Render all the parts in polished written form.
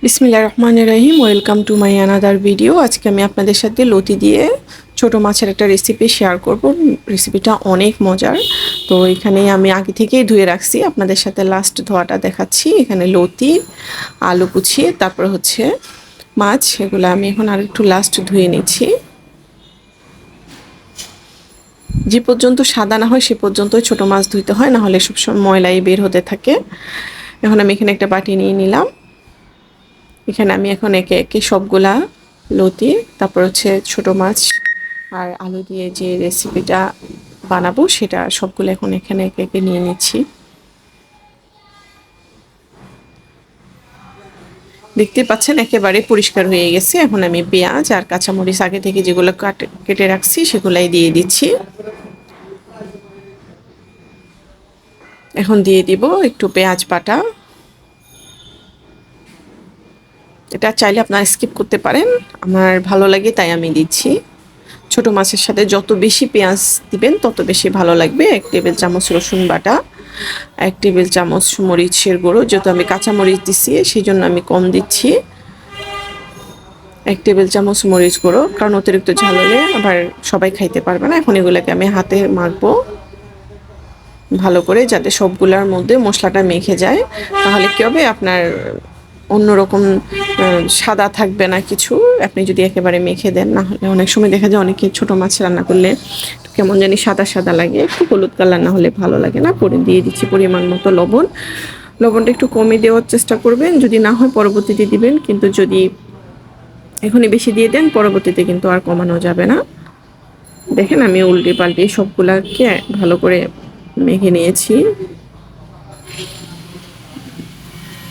বিসমিল্লাহির রহমানির রহিম। Welcome to my another video. আজকে আমি আপনাদের সাথে লতি দিয়ে ছোট মাছের একটা রেসিপি শেয়ার করব। রেসিপিটা অনেক মজার। তো এখানে আমি আগে থেকেই ধুয়ে রাখছি, আপনাদের সাথে লাস্ট ধোয়াটা দেখাচ্ছি। এখানে লতি, আলু কুচিয়ে, তারপর হচ্ছে মাছ, এগুলো আমি এখন আর একটু লাস্ট ধুয়ে নিচ্ছি। যে পর্যন্ত সাদা না হয় সে পর্যন্তই ছোট মাছ ধুইতে হয়, না হলে সবসময় ময়লাই বের হতে থাকে। এখন আমি এখানে একটা বাটি নিয়ে নিলাম। এখানে আমি এখন একে একে সবগুলা লতি, তারপর হচ্ছে ছোট মাছ আর আলু দিয়ে যে রেসিপিটা বানাবো সেটা সবগুলো এখন এখানে একে একে নিয়ে নিচ্ছি। দেখতে পাচ্ছেন একেবারে পরিষ্কার হয়ে গেছে। এখন আমি পেঁয়াজ আর কাঁচামরিচ আগে থেকে যেগুলো কেটে রাখছি সেগুলাই দিয়ে দিচ্ছি। এখন দিয়ে দিব একটু পেঁয়াজ বাটা। এটা চাইলে আপনারা স্কিপ করতে পারেন, আমার ভালো লাগে তাই আমি দিচ্ছি। ছোট মাছের সাথে যত বেশি পেঁয়াজ দিবেন তত বেশি ভালো লাগবে। 1 টেবিল চামচ রসুন বাটা, 1 টেবিল চামচ মরিচের গুঁড়ো, যেহেতু আমি কাঁচা মরিচ দিচ্ছি সেই জন্য আমি কম দিচ্ছি। 1 টেবিল চামচ মরিচ গুঁড়ো, কারণ অতিরিক্ত ঝাল হলে আবার সবাই খাইতে পারবে না। এখন এগুলোকে আমি হাতে মাখবো ভালো করে, যাতে সবগুলোর মধ্যে মশলাটা মেখে যায়। তাহলে কী হবে, আপনার অন্যরকম সাদা থাকবে না কিছু, আপনি যদি একেবারে মেখে দেন। না হলে অনেক সময় দেখা যায় অনেকে ছোট মাছ রান্না করলে কেমন জানি সাদা সাদা লাগে, একটু হলুদ কালার না হলে ভালো লাগে না। করে দিয়ে দিচ্ছি পরিমাণ মতো লবণ। লবণটা একটু কমে দেওয়ার চেষ্টা করবেন, যদি না হয় পরবর্তীতে দিবেন, কিন্তু যদি এখনই বেশি দিয়ে দেন পরবর্তীতে কিন্তু আর কমানো যাবে না। দেখেন আমি উল্টে পাল্টে সবগুলাকে ভালো করে মেখে নিয়েছি।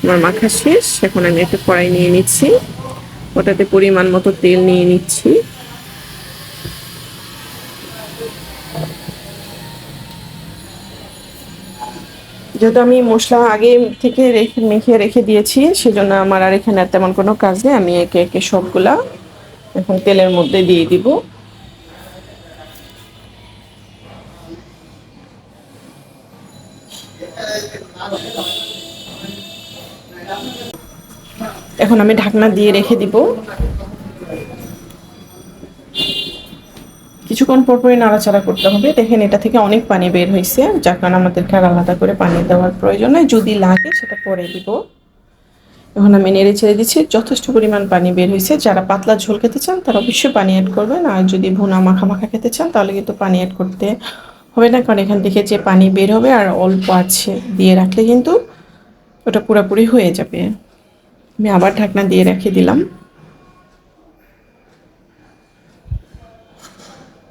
আমার মাখা শেষ। এখন আমি একটা কড়াই নিয়ে নিচ্ছি, ওটাতে পরিমাণ মতো তেল নিয়ে নিচ্ছি। যেহেতু আমি মশলা আগে থেকে মেখে রেখে দিয়েছি, সেজন্য আমার আর এখানে তেমন কোনো কাজ নেই। আমি একে একে সবগুলা এখন তেলের মধ্যে দিয়ে দিব। এখন আমি ঢাকনা দিয়ে রেখে দিব। কিছুক্ষণ পরপরই নাড়াচাড়া করতে হবে। দেখেন এটা থেকে অনেক পানি বের হয়েছে, যার কারণে আমাদেরকে আর আলাদা করে পানি দেওয়ার প্রয়োজন নেই, যদি লাগে সেটা পরে দিব। এখন আমি নেড়ে ছেড়ে দিচ্ছি। যথেষ্ট পরিমাণ পানি বের হয়েছে। যারা পাতলা ঝোল খেতে চান তারা অবশ্যই পানি অ্যাড করবেন, আর যদি ভুনা মাখা মাখা খেতে চান তাহলে কিন্তু পানি অ্যাড করতে হবে না, কারণ এখান থেকে যে পানি বের হবে আর অল্প আছে দিয়ে রাখলে কিন্তু ওটা পুরোপুরি হয়ে যাবে। আমি আবার ঢাকনা দিয়ে রেখে দিলাম।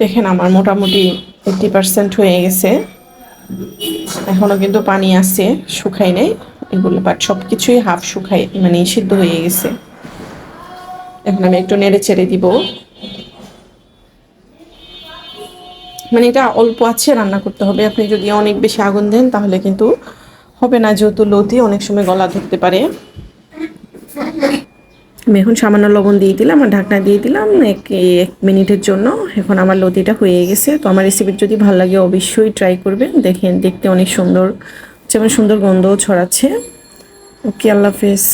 দেখেন আমার মোটামুটি 80% হয়ে গেছে, এখনও কিন্তু পানি আছে, শুকাই নেই এগুলো, বাট সব কিছুই হাফ শুকাই মানে সিদ্ধ হয়ে গেছে। এখন আমি একটু নেড়ে চেড়ে দিব। মানে এটা অল্প আছে রান্না করতে হবে, আপনি যদি অনেক বেশি আগুন দেন তাহলে কিন্তু হবে না, যেহেতু লতি অনেক সময় গলা ধরতে পারে। আমি এখন সামান্য লবণ দিয়ে দিলাম আর ঢাকনা দিয়ে দিলাম 1 মিনিটের জন্য। এখন আমার লতিটা হয়ে গেছে। তো আমার রেসিপি যদি ভালো লাগে অবশ্যই ট্রাই করবেন। দেখেন দেখতে অনেক সুন্দর, যেমন সুন্দর গন্ধও ছড়াচ্ছে। ওকে, আল্লাহ হাফেজ।